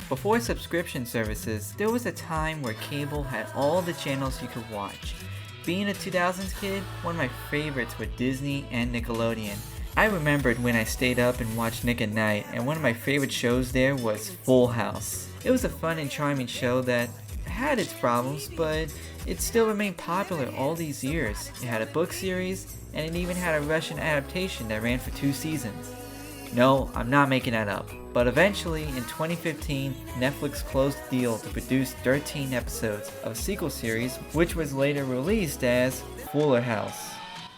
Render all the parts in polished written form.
Before subscription services, there was a time where cable had all the channels you could watch. Being a 2000s kid, one of my favorites were Disney and Nickelodeon. I remembered when I stayed up and watched Nick at Night, and one of my favorite shows there was Full House. It was a fun and charming show that had its problems, but it still remained popular all these years. It had a book series, and it even had a Russian adaptation that ran for 2 seasons. No, I'm not making that up. But eventually, in 2015, Netflix closed the deal to produce 13 episodes of a sequel series, which was later released as Fuller House.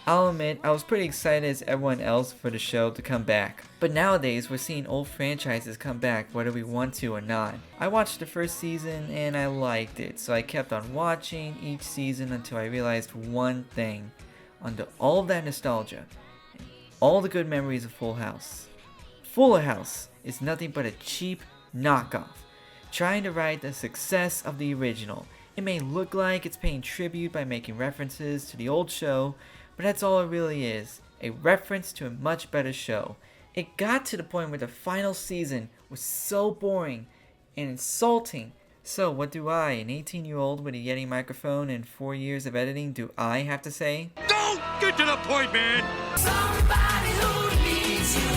I'll admit, I was pretty excited as everyone else for the show to come back. But nowadays, we're seeing old franchises come back whether we want to or not. I watched the first season and I liked it, so I kept on watching each season until I realized one thing. Under all of that nostalgia, and all the good memories of Full House, Fuller House is nothing but a cheap knockoff, trying to ride the success of the original. It may look like it's paying tribute by making references to the old show, but that's all it really is, a reference to a much better show. It got to the point where the final season was so boring and insulting. So what do I, an 18-year-old with a Yeti microphone and 4 years of editing, do I have to say? Don't get to the point, man! Somebody who needs you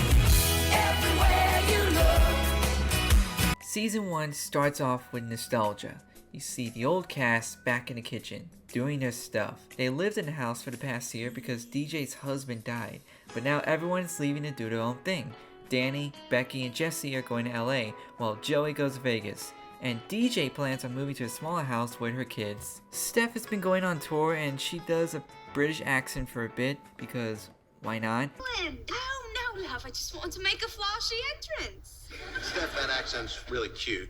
everywhere you look. Season 1 starts off with nostalgia. You see the old cast back in the kitchen, doing their stuff. They lived in the house for the past year because DJ's husband died, but now everyone's leaving to do their own thing. Danny, Becky, and Jesse are going to LA, while Joey goes to Vegas. And DJ plans on moving to a smaller house with her kids. Steph has been going on tour and she does a British accent for a bit, because why not? No, love, I just wanted to make a flashy entrance. Steph, that accent's really cute.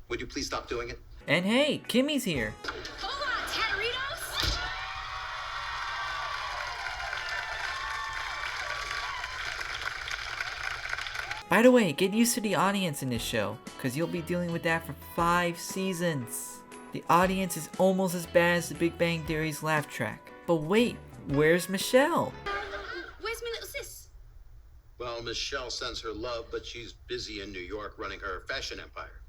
Would you please stop doing it? And hey, Kimmy's here. Hold on, Tataritos! By the way, get used to the audience in this show, because you'll be dealing with that for 5 seasons. The audience is almost as bad as the Big Bang Theory's laugh track. But wait, where's Michelle? Where's my little sis? Well, Michelle sends her love, but she's busy in New York running her fashion empire.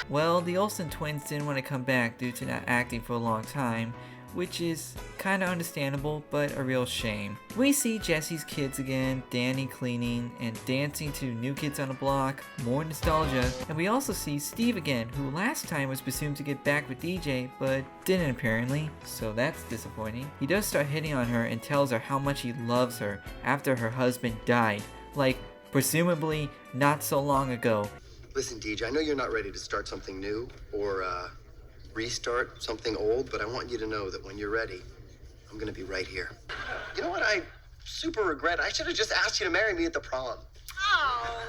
Well, the Olsen twins didn't want to come back due to not acting for a long time, which is kinda understandable, but a real shame. We see Jesse's kids again, Danny cleaning and dancing to New Kids on the Block, more nostalgia, and we also see Steve again, who last time was presumed to get back with DJ, but didn't apparently, so that's disappointing. He does start hitting on her and tells her how much he loves her after her husband died, like, presumably not so long ago. Listen, DJ, I know you're not ready to start something new or restart something old, but I want you to know that when you're ready, I'm gonna be right here. You know what I super regret? I should have just asked you to marry me at the prom. Oh,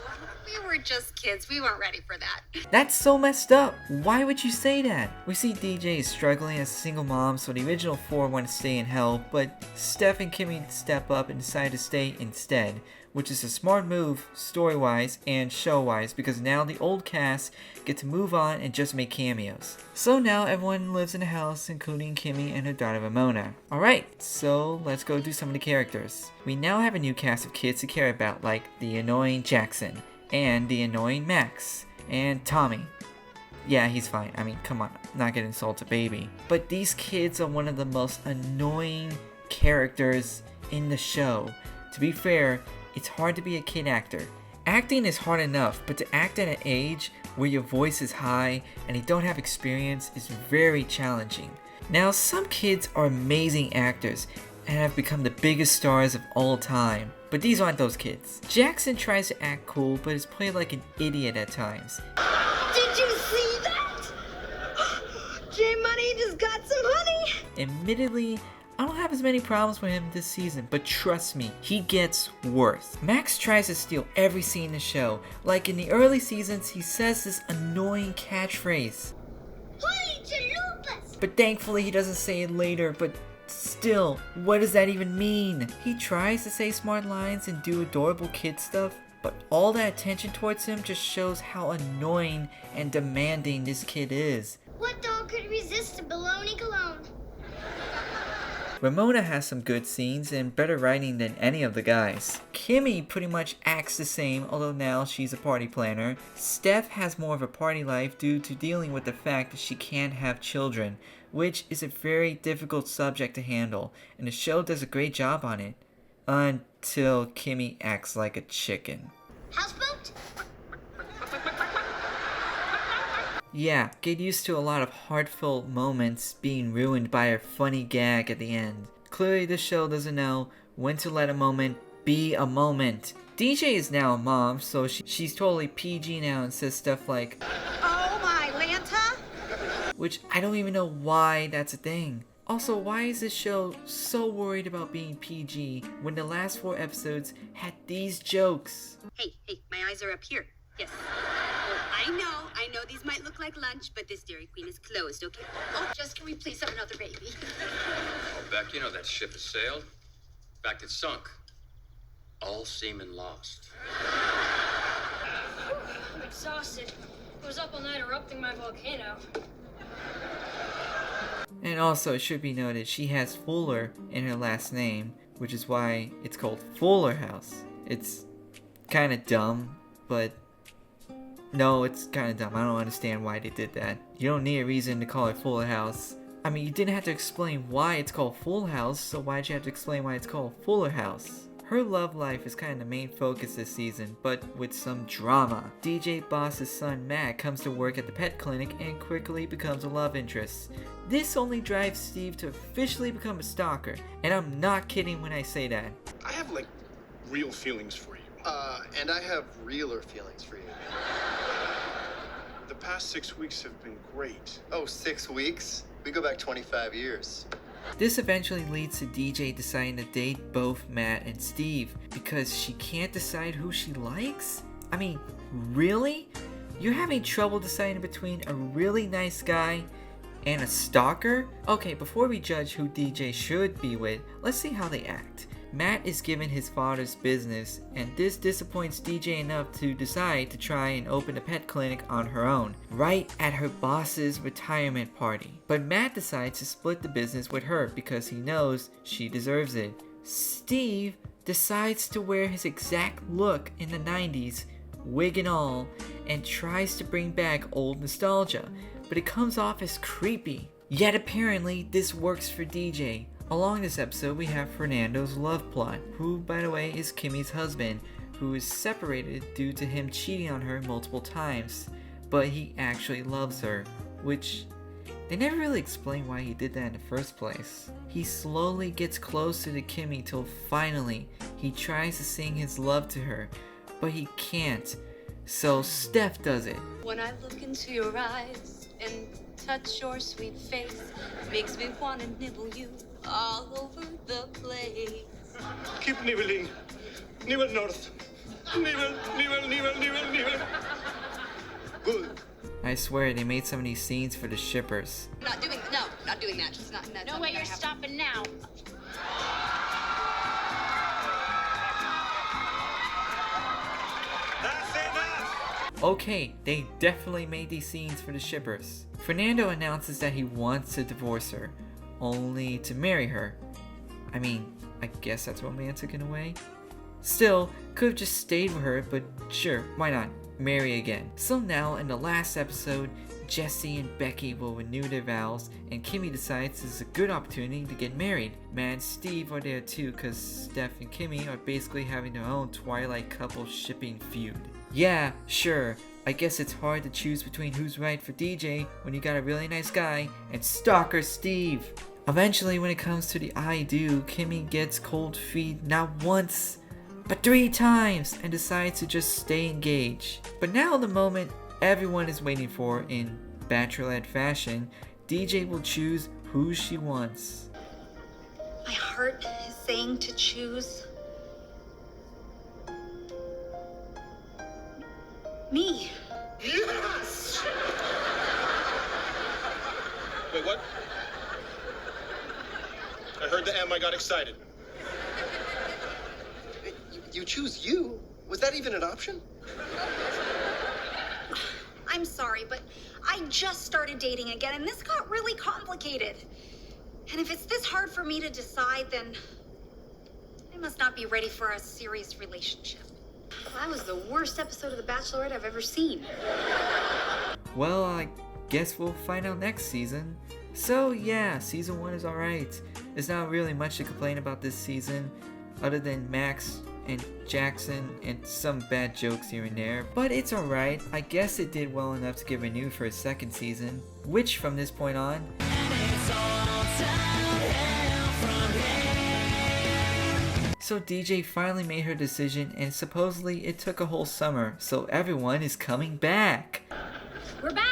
we were just kids. We weren't ready for that. That's so messed up. Why would you say that? We see DJ is struggling as a single mom, so the original 4 want to stay and help, but Steph and Kimmy step up and decide to stay instead, which is a smart move story-wise and show-wise, because now the old cast get to move on and just make cameos. So now everyone lives in a house, including Kimmy and her daughter Ramona. Alright, so let's go do some of the characters. We now have a new cast of kids to care about, like the annoying Jackson, and the annoying Max, and Tommy. Yeah, he's fine. I mean, come on, not gonna insult a baby. But these kids are one of the most annoying characters in the show. To be fair, it's hard to be a kid actor. Acting is hard enough, but to act at an age where your voice is high and you don't have experience is very challenging. Now, some kids are amazing actors and have become the biggest stars of all time, but these aren't those kids. Jackson tries to act cool, but is played like an idiot at times. Did you see that? J Money just got some honey. Admittedly, I don't have as many problems with him this season, but trust me, he gets worse. Max tries to steal every scene in the show. Like in the early seasons, he says this annoying catchphrase. Holy chalupas! But thankfully he doesn't say it later, but still, what does that even mean? He tries to say smart lines and do adorable kid stuff, but all that attention towards him just shows how annoying and demanding this kid is. What dog could resist to baloney cologne. Ramona has some good scenes and better writing than any of the guys. Kimmy pretty much acts the same, although now she's a party planner. Steph has more of a party life due to dealing with the fact that she can't have children, which is a very difficult subject to handle, and the show does a great job on it. Until Kimmy acts like a chicken. Houseboat? Yeah, get used to a lot of heartfelt moments being ruined by a funny gag at the end. Clearly this show doesn't know when to let a moment be a moment. DJ is now a mom, so she's totally PG now and says stuff like, Oh my Lanta! which I don't even know why that's a thing. Also, why is this show so worried about being PG when the last 4 episodes had these jokes? Hey, my eyes are up here. Yes. Oh, I know these might look like lunch, but this Dairy Queen is closed, okay? Oh, just can we please have another baby? Oh, Beck, you know that ship has sailed. In fact, it's sunk. All seamen lost. I'm exhausted. I was up all night erupting my volcano. And also, it should be noted, she has Fuller in her last name, which is why it's called Fuller House. It's kind of dumb, but no, it's kind of dumb. I don't understand why they did that. You don't need a reason to call it Fuller House. I mean, you didn't have to explain why it's called Full House, so why'd you have to explain why it's called Fuller House? Her love life is kind of the main focus this season, but with some drama. DJ Boss's son Matt comes to work at the pet clinic and quickly becomes a love interest. This only drives Steve to officially become a stalker, and I'm not kidding when I say that. I have, like, real feelings for you. And I have realer feelings for you. The past 6 weeks have been great. Oh, 6 weeks? We go back 25 years. This eventually leads to DJ deciding to date both Matt and Steve because she can't decide who she likes? I mean, really? You're having trouble deciding between a really nice guy and a stalker? Okay, before we judge who DJ should be with, let's see how they act. Matt is given his father's business, and this disappoints DJ enough to decide to try and open a pet clinic on her own, right at her boss's retirement party. But Matt decides to split the business with her because he knows she deserves it. Steve decides to wear his exact look in the 90s, wig and all, and tries to bring back old nostalgia, but it comes off as creepy. Yet apparently this works for DJ. Along this episode, we have Fernando's love plot, who, by the way, is Kimmy's husband, who is separated due to him cheating on her multiple times, but he actually loves her, which they never really explain why he did that in the first place. He slowly gets closer to Kimmy till finally he tries to sing his love to her, but he can't, so Steph does it. When I look into your eyes and touch your sweet face, makes me want to nibble you all over the place. Keep nibbling. Nibble north. Nibble. Good. I swear they made some of these scenes for the shippers. Not doing that. Just not. No way you're stopping now. That's enough! Okay, they definitely made these scenes for the shippers. Fernando announces that he wants to divorce her, only to marry her. I mean, I guess that's romantic in a way. Still, could have just stayed with her, but sure, why not? Marry again. So now, in the last episode, Jesse and Becky will renew their vows, and Kimmy decides this is a good opportunity to get married. Matt and Steve are there too, cause Steph and Kimmy are basically having their own Twilight couple shipping feud. Yeah, sure, I guess it's hard to choose between who's right for DJ when you got a really nice guy and stalker Steve. Eventually, when it comes to the I do, Kimmy gets cold feet not once, but 3 times and decides to just stay engaged. But now the moment everyone is waiting for in bachelorette fashion, DJ will choose who she wants. My heart is saying to choose me. Yes! Wait, what? I heard the M. I got excited. You choose you? Was that even an option? I'm sorry, but I just started dating again, and this got really complicated. And if it's this hard for me to decide, then I must not be ready for a serious relationship. That was the worst episode of The Bachelorette I've ever seen. Well, I guess we'll find out next season. So yeah, season 1 is alright. There's not really much to complain about this season, other than Max and Jackson and some bad jokes here and there, but it's alright. I guess it did well enough to get renewed for a second season, which from this point on, so DJ finally made her decision, and supposedly it took a whole summer, so everyone is coming back. We're back!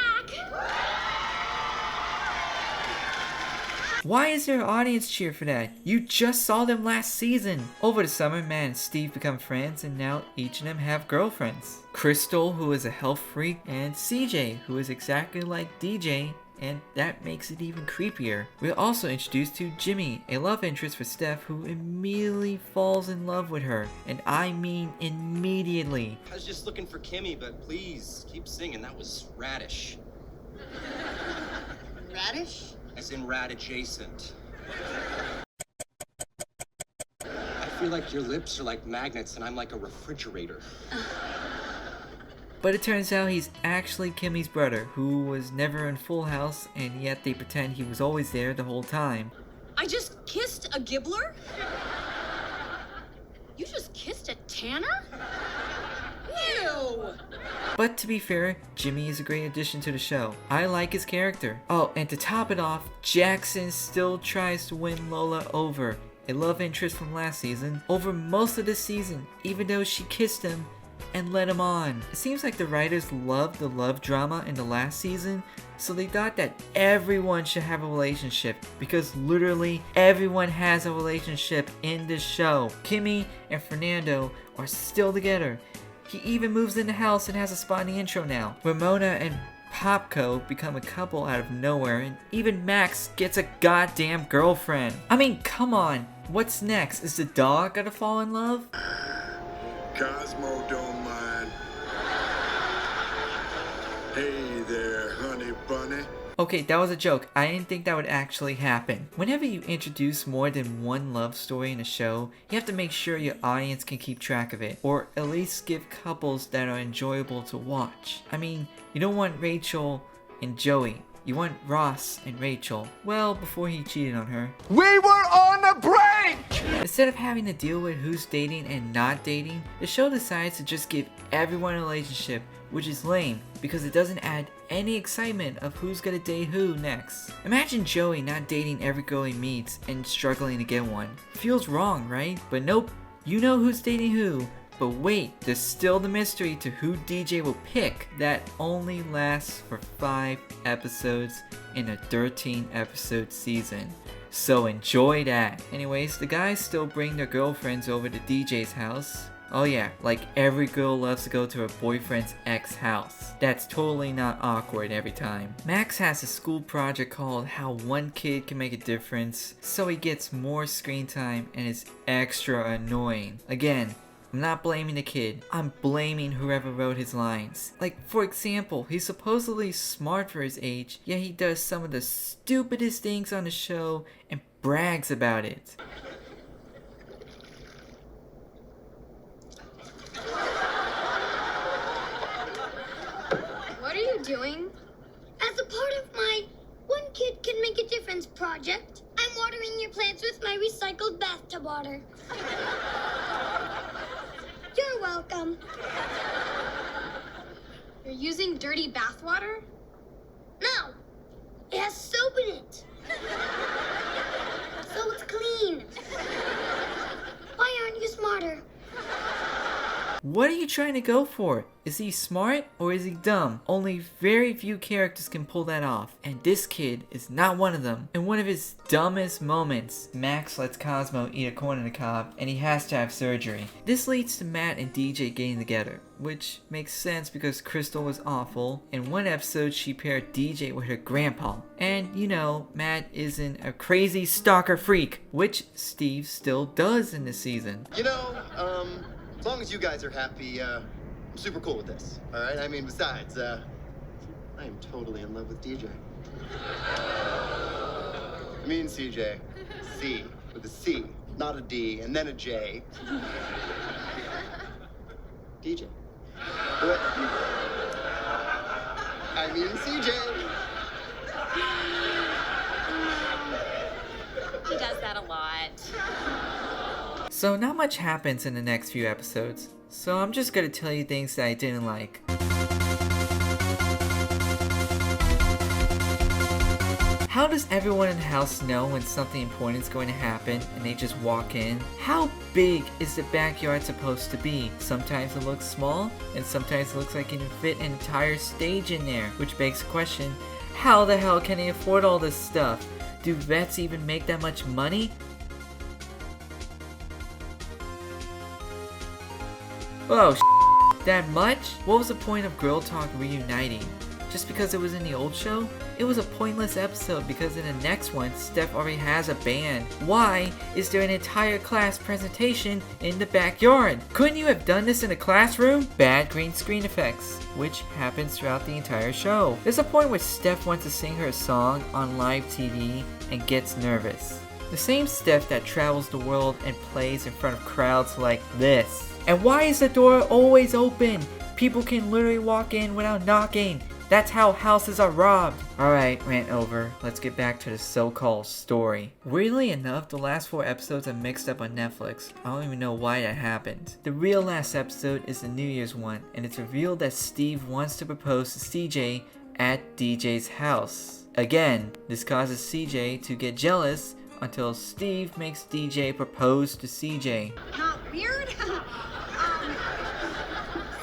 Why is there an audience cheer for that? You just saw them last season! Over the summer, Matt and Steve become friends, and now each of them have girlfriends. Crystal, who is a health freak, and CJ, who is exactly like DJ, and that makes it even creepier. We're also introduced to Jimmy, a love interest for Steph, who immediately falls in love with her. And I mean immediately. I was just looking for Kimmy, but please keep singing. That was radish. Radish? As in rat adjacent. I feel like your lips are like magnets and I'm like a refrigerator. But it turns out he's actually Kimmy's brother, who was never in Full House, and yet they pretend he was always there the whole time. I just kissed a gibbler? You just kissed a tanner? Ew! But to be fair, Jimmy is a great addition to the show. I like his character. Oh, and to top it off, Jackson still tries to win Lola over, a love interest from last season, over most of the season, even though she kissed him and led him on. It seems like the writers loved the love drama in the last season, so they thought that everyone should have a relationship, because literally everyone has a relationship in this show. Kimmy and Fernando are still together. He even moves in the house and has a spot in the intro now. Ramona and Popco become a couple out of nowhere, and even Max gets a goddamn girlfriend. I mean, come on, what's next? Is the dog gonna fall in love? Cosmo don't mind. Hey there, honey bunny. Okay, that was a joke. I didn't think that would actually happen. Whenever you introduce more than one love story in a show, you have to make sure your audience can keep track of it, or at least give couples that are enjoyable to watch. I mean, you don't want Rachel and Joey. You want Ross and Rachel. Well, before he cheated on her. We were on a break! Instead of having to deal with who's dating and not dating, the show decides to just give everyone a relationship, which is lame because it doesn't add any excitement of who's gonna date who next. Imagine Joey not dating every girl he meets and struggling to get one. Feels wrong, right? But nope, you know who's dating who. But wait, there's still the mystery to who DJ will pick that only lasts for 5 episodes in a 13 episode season. So enjoy that. Anyways, the guys still bring their girlfriends over to DJ's house. Oh yeah, like every girl loves to go to her boyfriend's ex-house. That's totally not awkward every time. Max has a school project called How One Kid Can Make a Difference, so he gets more screen time and is extra annoying. Again, I'm not blaming the kid, I'm blaming whoever wrote his lines. Like, for example, he's supposedly smart for his age, yet he does some of the stupidest things on the show and brags about it. What are you doing? As a part of my One Kid Can Make a Difference project, I'm watering your plants with my recycled bathtub water. You're welcome. You're using dirty bathwater? No, it has soap in it. So it's clean. Why aren't you smarter? What are you trying to go for? Is he smart or is he dumb? Only very few characters can pull that off, and this kid is not one of them. In one of his dumbest moments, Max lets Cosmo eat a corn on the cob and he has to have surgery. This leads to Matt and DJ getting together, which makes sense because Crystal was awful. In one episode, she paired DJ with her grandpa. And you know, Matt isn't a crazy stalker freak, which Steve still does in this season. You know, as long as you guys are happy, I'm super cool with this. All right? I mean, besides, I am totally in love with DJ. I mean CJ. C with a C, not a D, and then a J. DJ. What? I mean CJ. He does that a lot. So not much happens in the next few episodes, so I'm just gonna tell you things that I didn't like. How does everyone in the house know when something important is going to happen and they just walk in? How big is the backyard supposed to be? Sometimes it looks small, and sometimes it looks like it can fit an entire stage in there, which begs the question, how the hell can they afford all this stuff? Do vets even make that much money? Oh, that much? What was the point of Girl Talk reuniting? Just because it was in the old show? It was a pointless episode because in the next one, Steph already has a band. Why is there an entire class presentation in the backyard? Couldn't you have done this in a classroom? Bad green screen effects, which happens throughout the entire show. There's a point where Steph wants to sing her song on live TV and gets nervous. The same Steph that travels the world and plays in front of crowds like this. And why is the door always open? People can literally walk in without knocking. That's how houses are robbed. Alright, rant over. Let's get back to the so-called story. Weirdly enough, the last 4 episodes are mixed up on Netflix. I don't even know why that happened. The real last episode is the New Year's one, and it's revealed that Steve wants to propose to CJ at DJ's house. Again, this causes CJ to get jealous until Steve makes DJ propose to CJ. Not weird?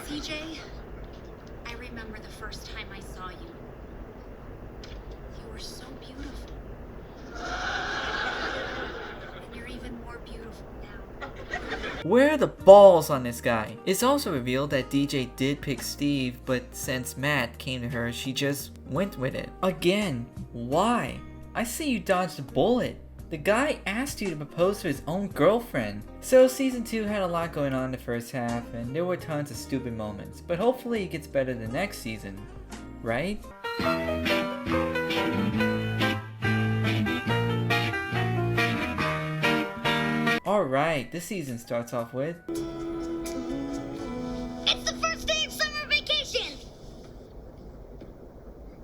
CJ, I remember the first time I saw you. You were so beautiful. And you're even more beautiful now. Where are the balls on this guy? It's also revealed that DJ did pick Steve, but since Matt came to her, she just went with it. Again, why? I see you dodged a bullet. The guy asked you to propose to his own girlfriend. So season 2 had a lot going on in the first half, and there were tons of stupid moments, but hopefully it gets better the next season, right? Alright, this season starts off with... It's the first day of summer vacation!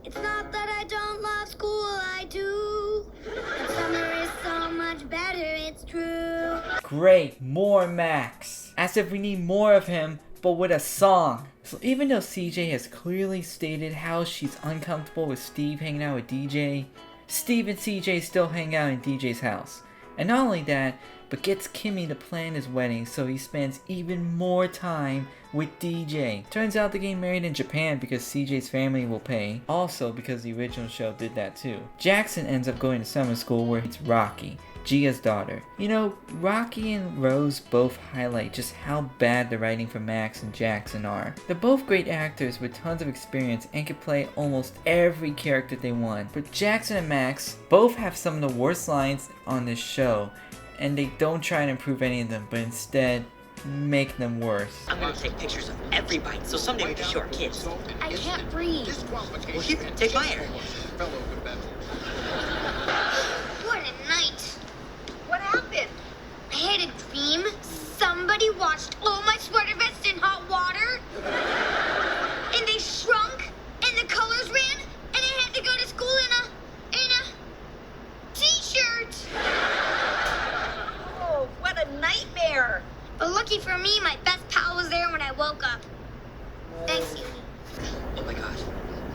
It's not that I don't love school, I do. But summer is so much better, it's true. Great, more Max. As if we need more of him, but with a song. So even though CJ has clearly stated how she's uncomfortable with Steve hanging out with DJ, Steve and CJ still hang out in DJ's house. And not only that, but gets Kimmy to plan his wedding so he spends even more time with DJ. Turns out they're getting married in Japan because CJ's family will pay. Also because the original show did that too. Jackson ends up going to summer school where it's Rocky, Gia's daughter. You know, Rocky and Rose both highlight just how bad the writing for Max and Jackson are. They're both great actors with tons of experience and can play almost every character they want. But Jackson and Max both have some of the worst lines on this show, and they don't try and improve any of them, but instead make them worse. I'm gonna take pictures of every bite, so someday we can show our kids. I can't breathe. Well, here, take my hair. What a night. What happened? I had a dream. Somebody washed all my sweater vests in hot water. And they shrunk, and the colors ran, and I had to go to school in a t-shirt. Oh, what a nightmare. But lucky for me, my best pal was there when I woke up. Thanks, Uni. Oh my god.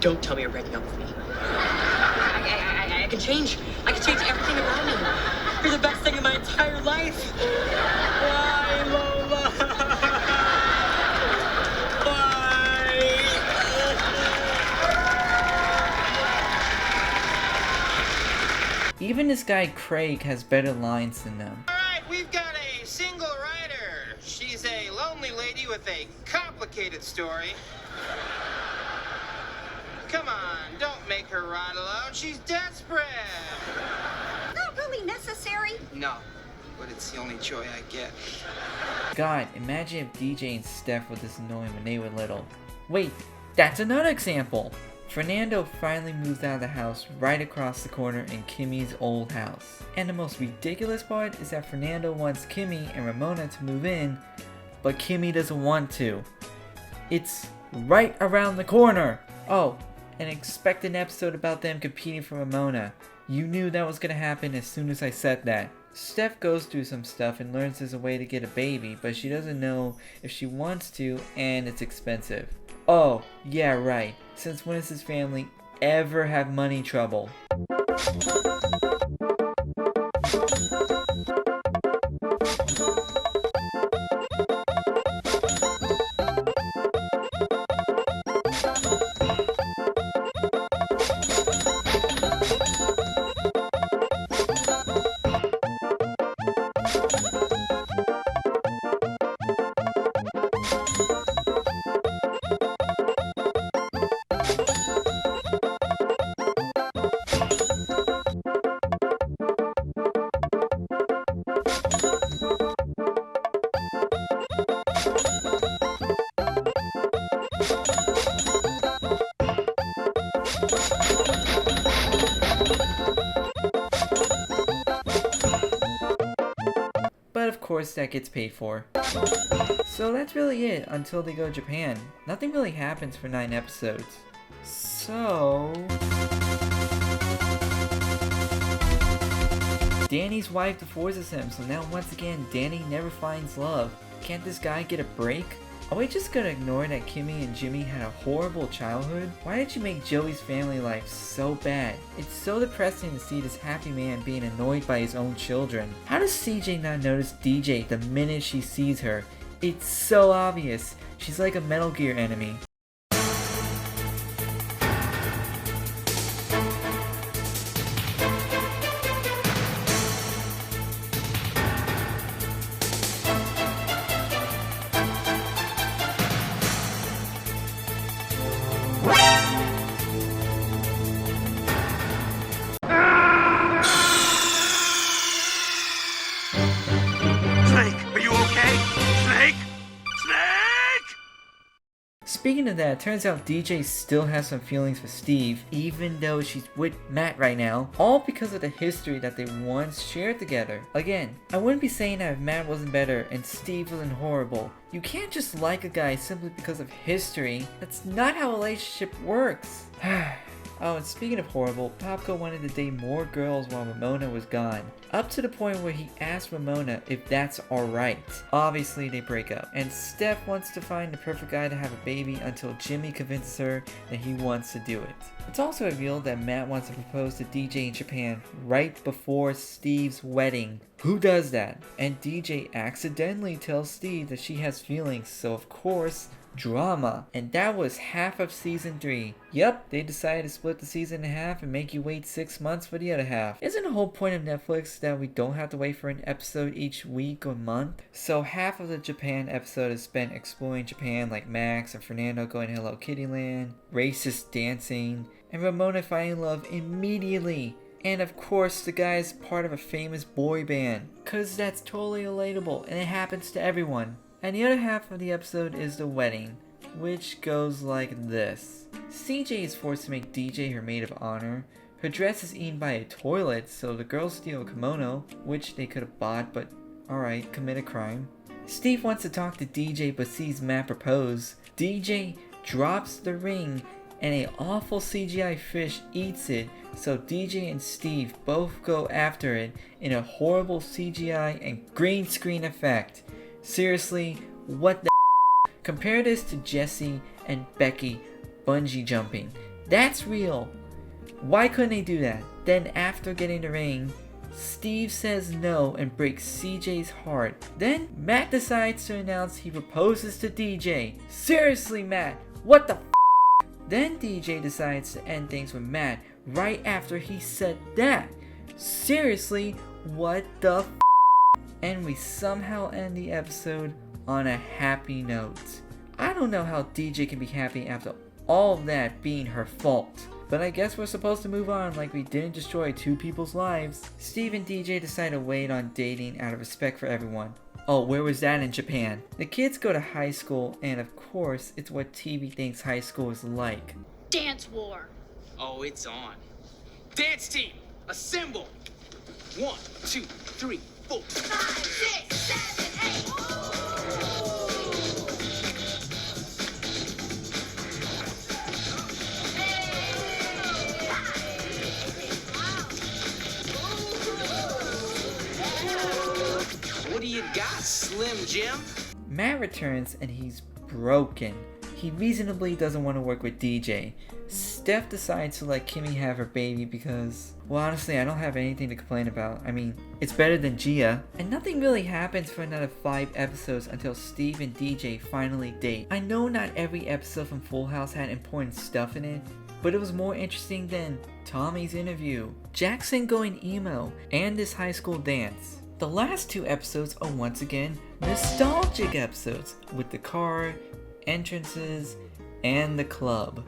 Don't tell me you're breaking up with me. I can change. I can change everything around me. You're the best thing in my entire life. Bye, Lola. Bye. Even this guy Craig has better lines than them. Alright, we've got a single writer. She's a lonely lady with a complicated story. Come on, don't make her ride alone. She's desperate. Not really necessary. No, but it's the only joy I get. God, imagine if DJ and Steph were this annoying when they were little. Wait, that's another example. Fernando finally moves out of the house right across the corner in Kimmy's old house. And the most ridiculous part is that Fernando wants Kimmy and Ramona to move in, but Kimmy doesn't want to. It's right around the corner! Oh, and expect an episode about them competing for Ramona. You knew that was gonna happen as soon as I said that. Steph goes through some stuff and learns there's a way to get a baby, but she doesn't know if she wants to, and it's expensive. Oh, yeah, right. Since when does his family ever have money trouble? But of course that gets paid for. So that's really it until they go to Japan. Nothing really happens for 9 episodes. So... Danny's wife divorces him, so now once again Danny never finds love. Can't this guy get a break? Are we just gonna ignore that Kimmy and Jimmy had a horrible childhood? Why did you make Joey's family life so bad? It's so depressing to see this happy man being annoyed by his own children. How does CJ not notice DJ the minute she sees her? It's so obvious. She's like a Metal Gear enemy. Speaking of that, it turns out DJ still has some feelings for Steve, even though she's with Matt right now, all because of the history that they once shared together. Again, I wouldn't be saying that if Matt wasn't better and Steve wasn't horrible. You can't just like a guy simply because of history. That's not how a relationship works. Oh, and speaking of horrible, Popko wanted to date more girls while Ramona was gone. Up to the point where he asked Ramona if that's alright. Obviously they break up, and Steph wants to find the perfect guy to have a baby until Jimmy convinces her that he wants to do it. It's also revealed that Matt wants to propose to DJ in Japan right before Steve's wedding. Who does that? And DJ accidentally tells Steve that she has feelings, so of course, drama. And that was half of season 3. Yep, they decided to split the season in half and make you wait 6 months for the other half. Isn't the whole point of Netflix that we don't have to wait for an episode each week or month? So half of the Japan episode is spent exploring Japan, like Max and Fernando going to Hello Kitty Land, racist dancing, and Ramona finding love immediately. And of course the guy is part of a famous boy band, cause that's totally relatable and it happens to everyone. And the other half of the episode is the wedding, which goes like this. CJ is forced to make DJ her maid of honor. Her dress is eaten by a toilet, so the girls steal a kimono, which they could have bought, but alright, commit a crime. Steve wants to talk to DJ but sees Matt propose. DJ drops the ring and an awful CGI fish eats it, so DJ and Steve both go after it in a horrible CGI and green screen effect. Seriously, what the Compare this to Jesse and Becky bungee jumping. That's real. Why couldn't they do that? Then after getting the ring, Steve says no and breaks CJ's heart. Then Matt decides to announce he proposes to DJ. Seriously, Matt, what the Then DJ decides to end things with Matt right after he said that. Seriously, what the And we somehow end the episode on a happy note. I don't know how DJ can be happy after all of that being her fault. But I guess we're supposed to move on like we didn't destroy 2 people's lives. Steve and DJ decide to wait on dating out of respect for everyone. Oh, where was that in Japan? The kids go to high school, and of course, it's what TV thinks high school is like. Dance war. Oh, it's on. Dance team, assemble. 1, 2, 3, 4. 5, 6, 7, 8. What do you got, Slim Jim? Matt returns and he's broken. He reasonably doesn't want to work with DJ. Steph decides to let Kimmy have her baby because, well, honestly, I don't have anything to complain about. I mean, it's better than Gia. And nothing really happens for another 5 episodes until Steve and DJ finally date. I know not every episode from Full House had important stuff in it, but it was more interesting than Tommy's interview, Jackson going emo, and this high school dance. The last 2 episodes are once again nostalgic episodes with the car, entrances, and the club.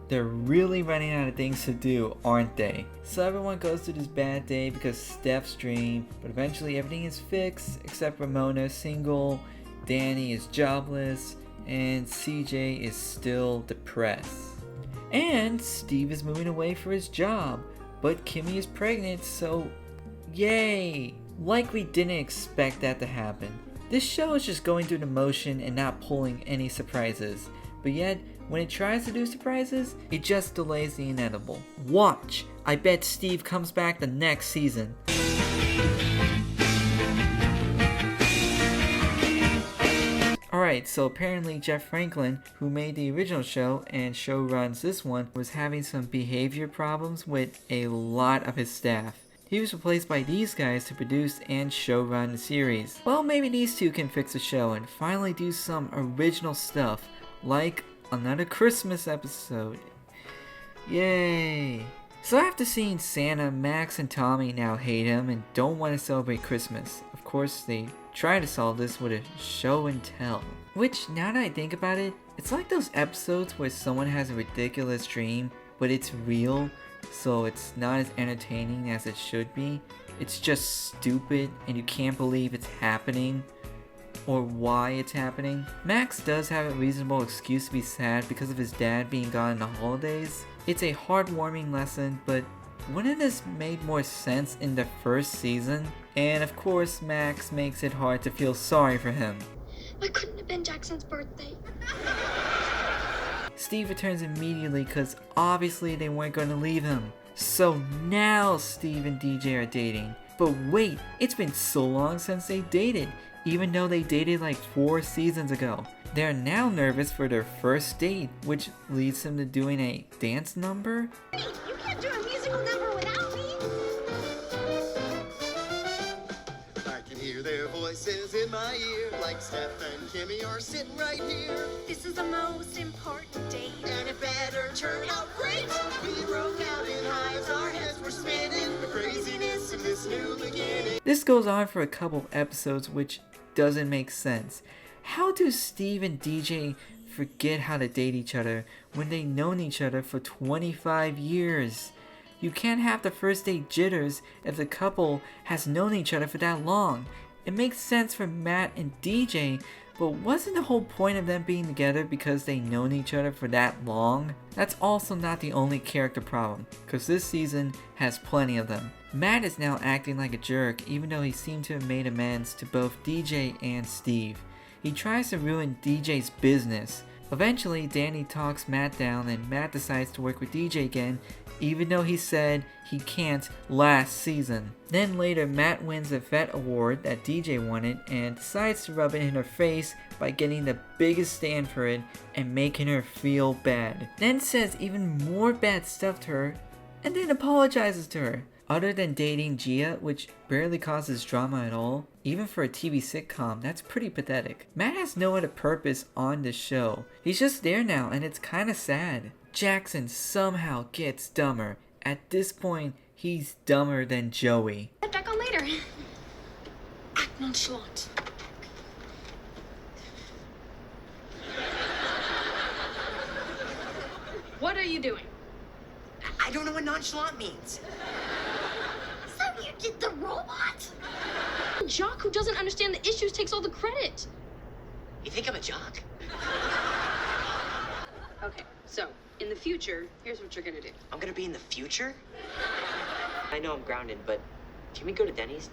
They're really running out of things to do, aren't they? So everyone goes through this bad day because Steph's dream, but eventually everything is fixed except Ramona single, Danny is jobless, and CJ is still depressed. And Steve is moving away for his job, but Kimmy is pregnant, so yay! Like we didn't expect that to happen. This show is just going through the motion and not pulling any surprises, but yet when it tries to do surprises, it just delays the inevitable. Watch! I bet Steve comes back the next season. Alright, so apparently Jeff Franklin, who made the original show and show runs this one, was having some behavior problems with a lot of his staff. He was replaced by these guys to produce and showrun the series. Well, maybe these two can fix the show and finally do some original stuff, like another Christmas episode. Yay! So after seeing Santa, Max and Tommy now hate him and don't want to celebrate Christmas. Of course, they try to solve this with a show and tell. Which, now that I think about it, it's like those episodes where someone has a ridiculous dream, but it's real. So it's not as entertaining as it should be. It's just stupid and you can't believe it's happening or why it's happening. Max does have a reasonable excuse to be sad because of his dad being gone in the holidays. It's a heartwarming lesson, but wouldn't this made more sense in the first season? And of course Max makes it hard to feel sorry for him. Why couldn't it have been Jackson's birthday? Steve returns immediately because obviously they weren't going to leave him. So now Steve and DJ are dating. But wait, it's been so long since they dated, even though they dated like 4 seasons ago. They're now nervous for their first date, which leads them to doing a dance number? Hey, you can't do a musical number without me! I can hear their voices in my ear, like Steph and Kimmy are sitting right here. This is the most important date. And it better turn out great. We broke out in hives, our heads were spinning, the craziness of this new beginning. This goes on for a couple episodes, which doesn't make sense. How do Steve and DJ forget how to date each other when they've known each other for 25 years? You can't have the first date jitters if the couple has known each other for that long. It makes sense for Matt and DJ, but wasn't the whole point of them being together because they've known each other for that long? That's also not the only character problem, because this season has plenty of them. Matt is now acting like a jerk even though he seemed to have made amends to both DJ and Steve. He tries to ruin DJ's business. Eventually, Danny talks Matt down and Matt decides to work with DJ again, even though he said he can't last season. Then later, Matt wins a vet award that DJ wanted and decides to rub it in her face by getting the biggest stand for it and making her feel bad. Then says even more bad stuff to her and then apologizes to her. Other than dating Gia, which barely causes drama at all, even for a TV sitcom, that's pretty pathetic. Matt has no other purpose on the show. He's just there now and it's kinda sad. Jackson somehow gets dumber. At this point, he's dumber than Joey. Back on later. Act nonchalant. What are you doing? I don't know what nonchalant means. So you did the robot? A jock who doesn't understand the issues takes all the credit. You think I'm a jock? Okay, So, in the future, here's what you're gonna do. I'm gonna be in the future? I know I'm grounded, but can we go to Denny's?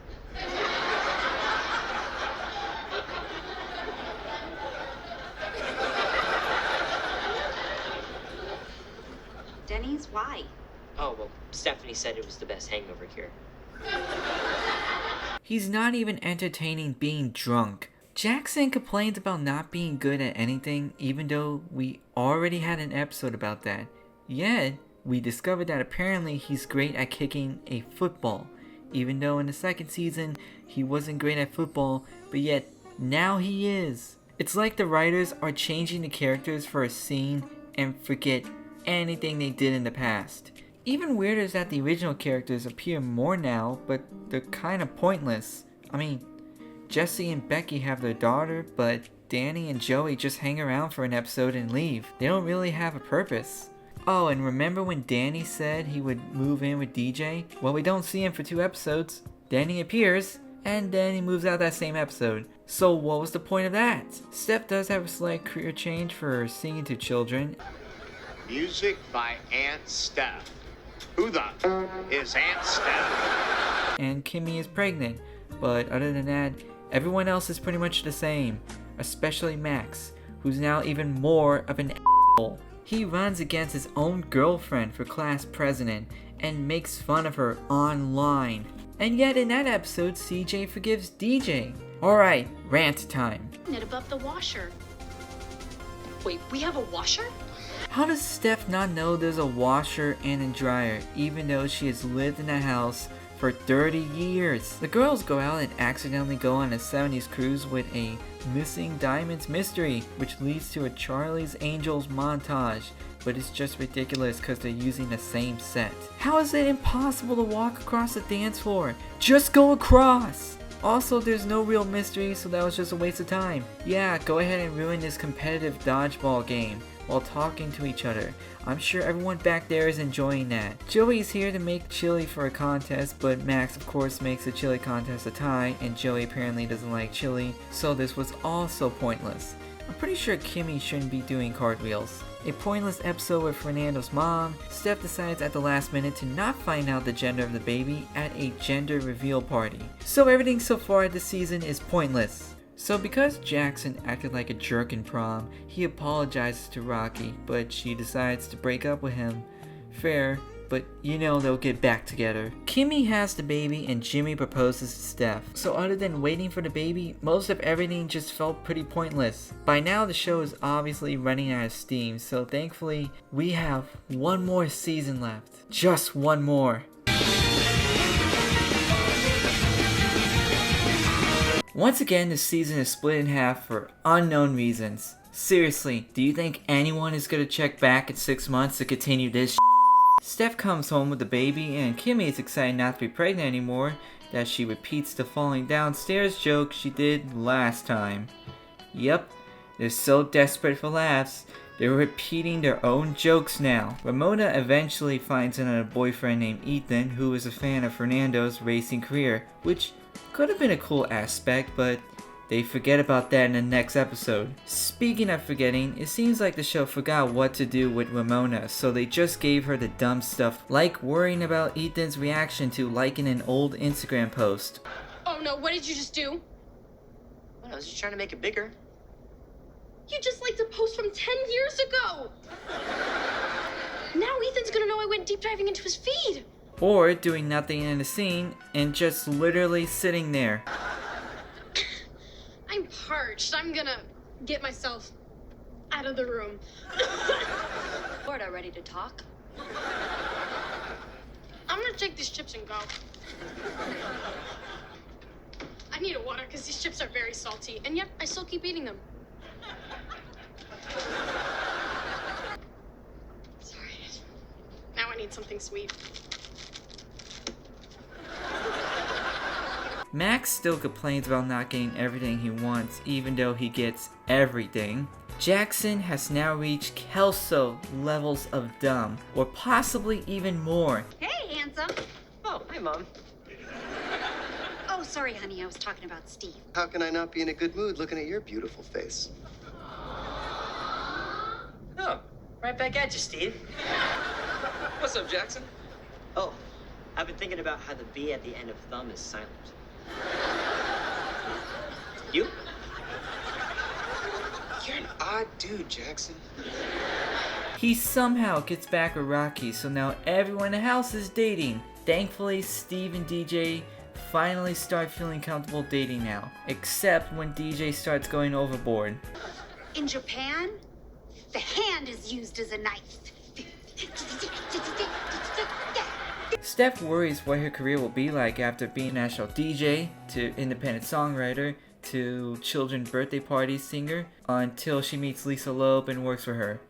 Denny's? Why? Oh, well, Stephanie said it was the best hangover cure. He's not even entertaining being drunk. Jackson complains about not being good at anything, even though we already had an episode about that. Yet, we discovered that apparently he's great at kicking a football, even though in the second season he wasn't great at football, but yet now he is. It's like the writers are changing the characters for a scene and forget anything they did in the past. Even weirder is that the original characters appear more now, but they're kind of pointless. I mean, Jesse and Becky have their daughter, but Danny and Joey just hang around for an episode and leave. They don't really have a purpose. Oh, and remember when Danny said he would move in with DJ? Well, we don't see him for 2 episodes. Danny appears, and then he moves out that same episode. So what was the point of that? Steph does have a slight career change for singing to children. Music by Aunt Steph. Who the is Aunt Steph? And Kimmy is pregnant, but other than that, everyone else is pretty much the same, especially Max, who's now even more of an asshole. He runs against his own girlfriend for class president and makes fun of her online. And yet in that episode, CJ forgives DJ. Alright, rant time. Knit above the washer. Wait, we have a washer? How does Steph not know there's a washer and a dryer, even though she has lived in the house for 30 years? The girls go out and accidentally go on a 70s cruise with a missing diamonds mystery, which leads to a Charlie's Angels montage, but it's just ridiculous because they're using the same set. How is it impossible to walk across the dance floor? Just go across! Also, there's no real mystery, so that was just a waste of time. Yeah, go ahead and ruin this competitive dodgeball game while talking to each other. I'm sure everyone back there is enjoying that. Joey's here to make chili for a contest, but Max of course makes the chili contest a tie, and Joey apparently doesn't like chili, so this was also pointless. I'm pretty sure Kimmy shouldn't be doing cartwheels. A pointless episode with Fernando's mom. Steph decides at the last minute to not find out the gender of the baby at a gender reveal party. So everything so far this season is pointless. So because Jackson acted like a jerk in prom, he apologizes to Rocky, but she decides to break up with him. Fair, but you know they'll get back together. Kimmy has the baby and Jimmy proposes to Steph. So other than waiting for the baby, most of everything just felt pretty pointless. By now the show is obviously running out of steam, so thankfully we have one more season left. Just one more. Once again, the season is split in half for unknown reasons. Seriously, do you think anyone is gonna check back in 6 months to continue this shit? Steph comes home with the baby and Kimmy is excited not to be pregnant anymore, that she repeats the falling downstairs joke she did last time. Yep, they're so desperate for laughs, they're repeating their own jokes now. Ramona eventually finds another boyfriend named Ethan who is a fan of Fernando's racing career, which could have been a cool aspect, but they forget about that in the next episode. Speaking of forgetting, it seems like the show forgot what to do with Ramona, so they just gave her the dumb stuff, like worrying about Ethan's reaction to liking an old Instagram post. Oh no, what did you just do? Well, I was just trying to make it bigger. You just liked a post from 10 years ago! Now Ethan's gonna know I went deep diving into his feed! Or doing nothing in the scene and just literally sitting there. I'm parched. I'm gonna get myself out of the room. Florida, ready to talk? I'm gonna take these chips and go. I need a water because these chips are very salty, and yet I still keep eating them. Sorry. Now I need something sweet. Max still complains about not getting everything he wants, even though he gets everything. Jackson has now reached Kelso levels of dumb, or possibly even more. Hey, handsome. Oh, hi, Mom. Oh, sorry, honey. I was talking about Steve. How can I not be in a good mood looking at your beautiful face? Oh, Right back at you, Steve. What's up, Jackson? Oh, I've been thinking about how the B at the end of thumb is silent. You? You're an odd dude, Jackson. He somehow gets back with Rocky, so now everyone in the house is dating. Thankfully, Steve and DJ finally start feeling comfortable dating now, except when DJ starts going overboard. In Japan, the hand is used as a knife. Steph worries what her career will be like after being national DJ, to independent songwriter, to children's birthday party singer, until she meets Lisa Loeb and works for her.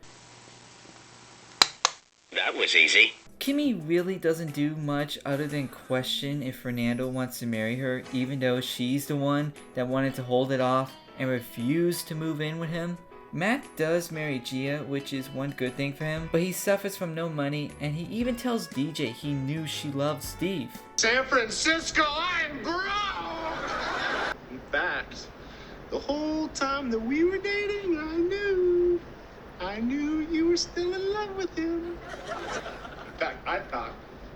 That was easy. Kimmy really doesn't do much other than question if Fernando wants to marry her, even though she's the one that wanted to hold it off and refused to move in with him. Matt does marry Gia, which is one good thing for him, but he suffers from no money, and he even tells DJ he knew she loved Steve. San Francisco, I'm grown! In fact, the whole time that we were dating, I knew you were still in love with him. In fact, I thought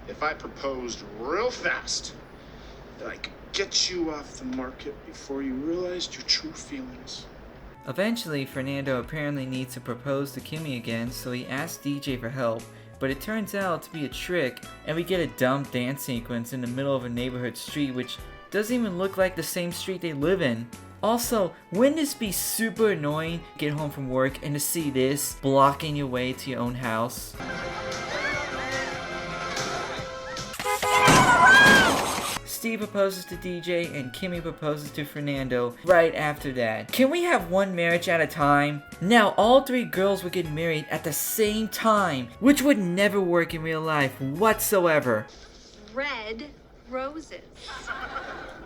if I proposed real fast, that I could get you off the market before you realized your true feelings. Eventually, Fernando apparently needs to propose to Kimmy again, so he asks DJ for help, but it turns out to be a trick, and we get a dumb dance sequence in the middle of a neighborhood street which doesn't even look like the same street they live in. Also, wouldn't this be super annoying to get home from work and to see this blocking your way to your own house? Steve proposes to DJ and Kimmy proposes to Fernando right after that. Can we have one marriage at a time? Now all three girls would get married at the same time, which would never work in real life whatsoever. Red roses.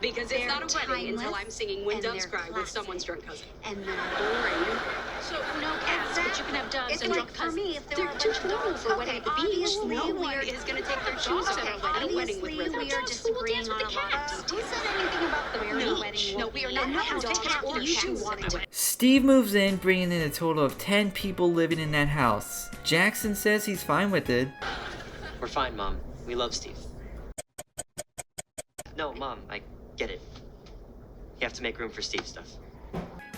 Because it's not a wedding until I'm singing When Doves Cry with someone's drunk cousin. And they're boring. So, no cats, but you can have doves It's and like drunk for cousins. me, if there They're were a too bunch of little dogs. for a wedding at the beach. Obviously, No we one are is going to take their shoes off at a wedding with red we roses. are Dogs who will disagreeing dance with on the a lot cats. of stuff. Who said anything about the married No. wedding? No, we are not And having dogs cats or or shoes shoes at the wedding. Steve moves in, bringing in a total of 10 people living in that house. Jackson says he's fine with it. We're fine, Mom. We love Steve. No, Mom, I get it. You have to make room for Steve stuff.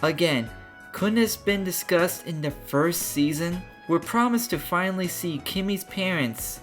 Again, couldn't this been discussed in the first season? We're promised to finally see Kimmy's parents,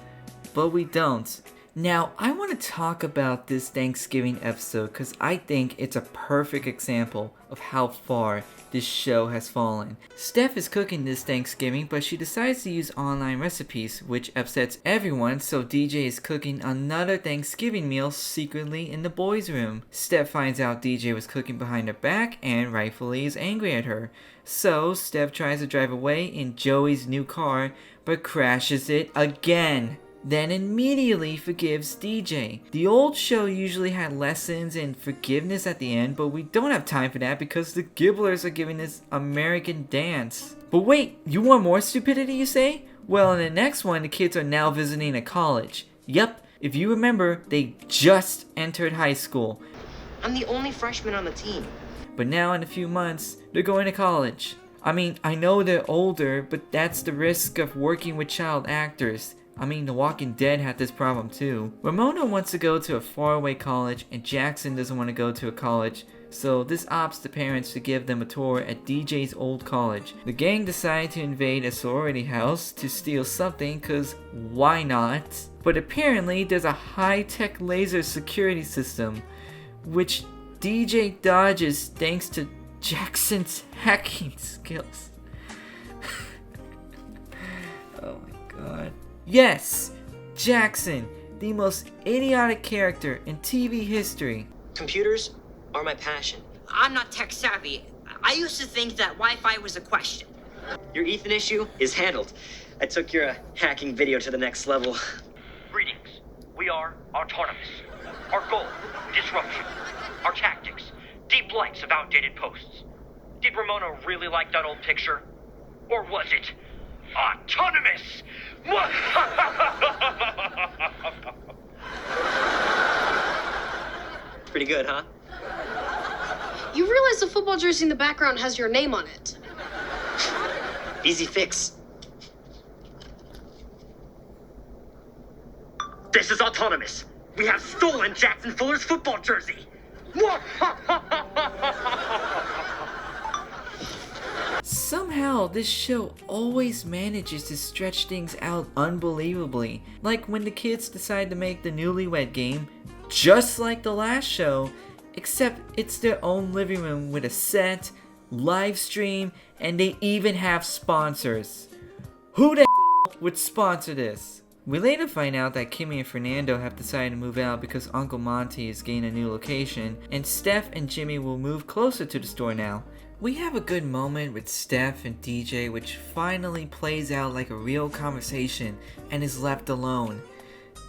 but we don't. Now, I want to talk about this Thanksgiving episode because I think it's a perfect example of how far this show has fallen. Steph is cooking this Thanksgiving, but she decides to use online recipes, which upsets everyone, so DJ is cooking another Thanksgiving meal secretly in the boys' room. Steph finds out DJ was cooking behind her back and rightfully is angry at her. So, Steph tries to drive away in Joey's new car, but crashes it again. Then immediately forgives DJ. The old show usually had lessons and forgiveness at the end, but we don't have time for that because the Gibblers are giving this American dance. But wait, you want more stupidity, you say? Well, in the next one, the kids are now visiting a college. Yep, if you remember, they just entered high school. I'm the only freshman on the team. But now in a few months, they're going to college. I mean, I know they're older, but that's the risk of working with child actors. I mean, The Walking Dead had this problem too. Ramona wants to go to a faraway college and Jackson doesn't want to go to a college, so this opts the parents to give them a tour at DJ's old college. The gang decide to invade a sorority house to steal something cause why not? But apparently there's a high-tech laser security system, which DJ dodges thanks to Jackson's hacking skills. Oh my god. Yes! Jackson, the most idiotic character in TV history. Computers are my passion. I'm not tech savvy. I used to think that Wi-Fi was a question. Your Ethan issue is handled. I took your hacking video to the next level. Greetings. We are autonomous. Our goal, disruption. Our tactics, deep likes of outdated posts. Did Ramona really like that old picture? Or was it autonomous? Pretty good, huh? You realize the football jersey in the background has your name on it. Easy fix. This is autonomous. We have stolen Jackson Fuller's football jersey. Somehow, this show always manages to stretch things out unbelievably. Like when the kids decide to make the Newlywed Game, just like the last show, except it's their own living room with a set, live stream, and they even have sponsors. Who the would sponsor this? We later find out that Kimmy and Fernando have decided to move out because Uncle Monty is getting a new location, and Steph and Jimmy will move closer to the store now. We have a good moment with Steph and DJ, which finally plays out like a real conversation and is left alone.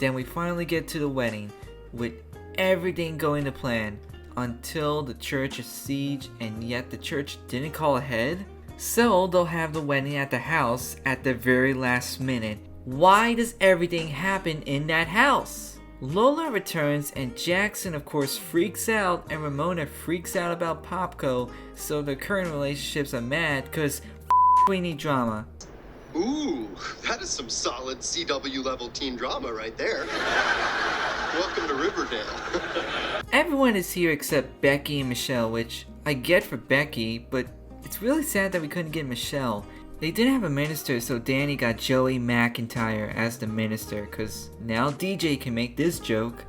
Then we finally get to the wedding, with everything going to plan, until the church is sieged, and yet the church didn't call ahead. So they'll have the wedding at the house at the very last minute. Why does everything happen in that house? Lola returns and Jackson of course freaks out, and Ramona freaks out about Popco, so their current relationships are mad cause we need drama. Ooh, that is some solid CW level teen drama right there. Welcome to Riverdale. Everyone is here except Becky and Michelle, which I get for Becky, but it's really sad that we couldn't get Michelle. They didn't have a minister, so Danny got Joey McIntyre as the minister, cause now DJ can make this joke.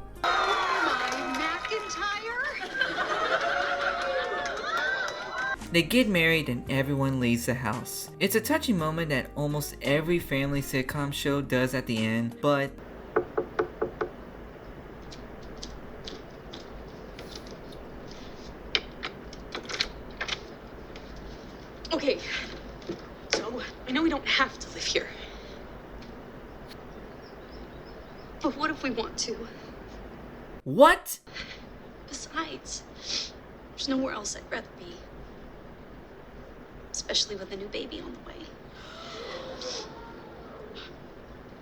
They get married and everyone leaves the house. It's a touching moment that almost every family sitcom show does at the end, but Okay, so I know we don't have to live here. But what if we want to? What? Besides, there's nowhere else I'd rather be. Especially with a new baby on the way.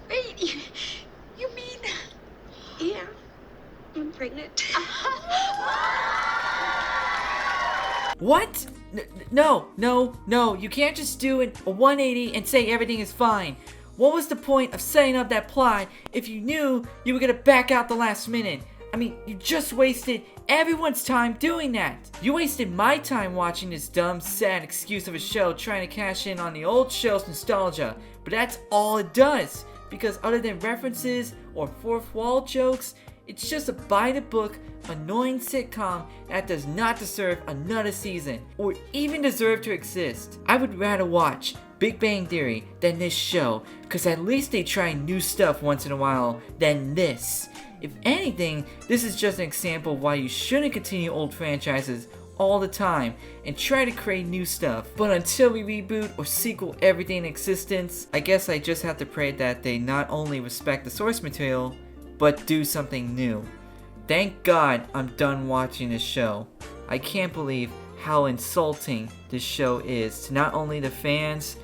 Wait, you mean... Yeah, I'm pregnant. What? No, you can't just do a 180 and say everything is fine. What was the point of setting up that plot if you knew you were gonna back out the last minute? I mean, you just wasted everyone's time doing that. You wasted my time watching this dumb, sad excuse of a show trying to cash in on the old show's nostalgia, but that's all it does, because other than references or fourth wall jokes, it's just a by-the-book, annoying sitcom that does not deserve another season, or even deserve to exist. I would rather watch Big Bang Theory than this show, cause at least they try new stuff once in a while than this. If anything, this is just an example of why you shouldn't continue old franchises all the time and try to create new stuff. But until we reboot or sequel everything in existence, I guess I just have to pray that they not only respect the source material, but do something new. Thank God I'm done watching this show. I can't believe how insulting this show is to not only the fans,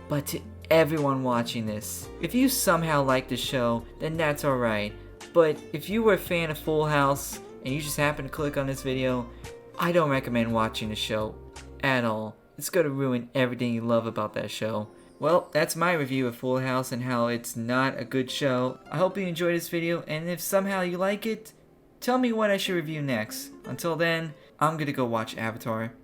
but to everyone watching this. If you somehow like the show, then that's alright. But if you were a fan of Full House and you just happen to click on this video, I don't recommend watching the show at all. It's gonna ruin everything you love about that show. Well, that's my review of Full House and how it's not a good show. I hope you enjoyed this video, and if somehow you like it, tell me what I should review next. Until then, I'm gonna go watch Avatar.